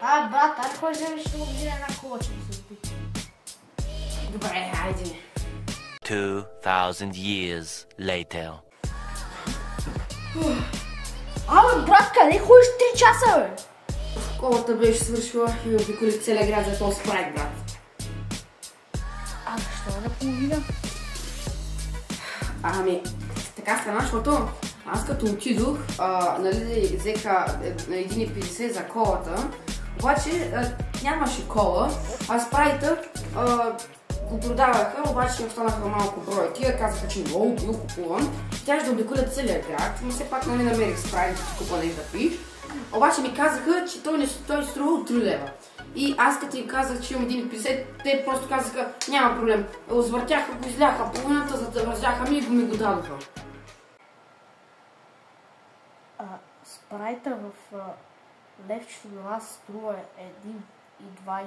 Брат, аз кой вземеш ще му вземе една кола, че да се опитам. Добре, хайде. 2000 years later. Брат, къде ходиш 3 часа, бе? Колата беше свършила и обиколих целия град за този спрайт, брат. Защо на половина? Така стана, защото аз като отидох, нали, взеха 1,50 за колата, обаче нямаше кола, а спрайта го продаваха, обаче останаха малко бройки, казаха, че много бил купуван. Тя ще да обиколят целия град, но все пак нали намерих спрайт да купа нещо да пиш. Обаче ми казаха, че той струва 3 лева. И аз като им казах, че имам 1,50, те просто казаха, няма проблем. Развъртяха го, изляха половината, за да вързяха ми и ми го дадоха. Спрайта в левчето до нас струва 1,20.